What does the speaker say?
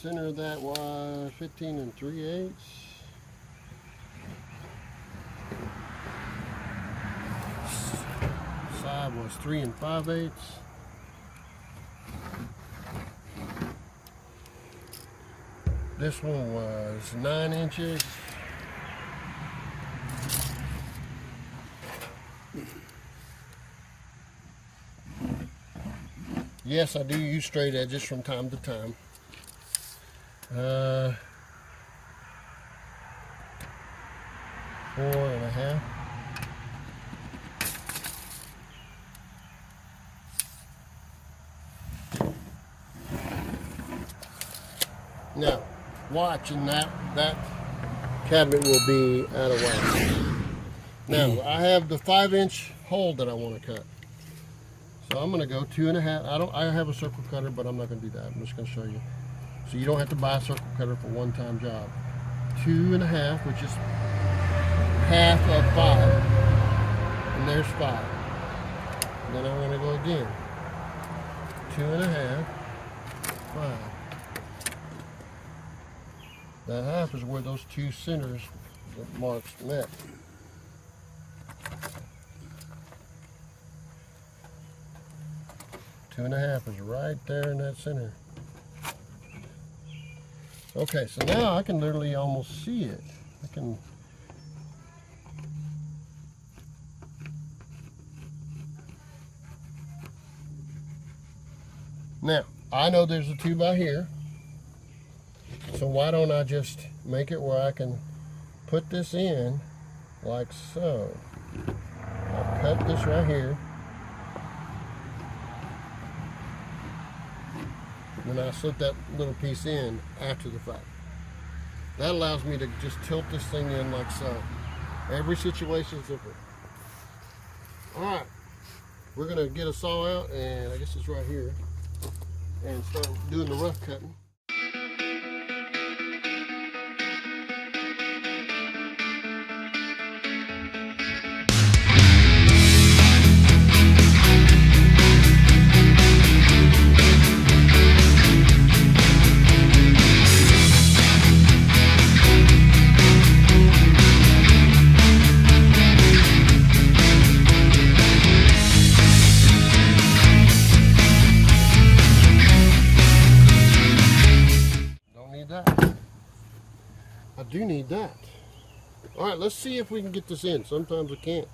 Center of that was 15 3/8. Side was 3 5/8. This one was 9 inches. Yes, I do use straight edges from time to time. 4 1/2. Now, watch, and that cabinet will be out of whack. Now, I have the 5-inch hole that I want to cut. So I'm going to go 2 1/2. I have a circle cutter, but I'm not going to do that. I'm just going to show you. So you don't have to buy a circle cutter for one-time job. 2 1/2, which is half of 5. And there's 5. And then I'm going to go again. 2 1/2, 5. That half is where those two centers marks met. Two and a half is right there in that center. Okay, so now I can literally almost see it. I can. Now, I know there's a tube out here. So why don't I just make it where I can put this in like so. I'll cut this right here. And then I slip that little piece in after the fact. That allows me to just tilt this thing in like so. Every situation is different. Alright, we're going to get a saw out, and I guess it's right here, and start doing the rough cutting. I do need that. All right, let's see if we can get this in. Sometimes we can't.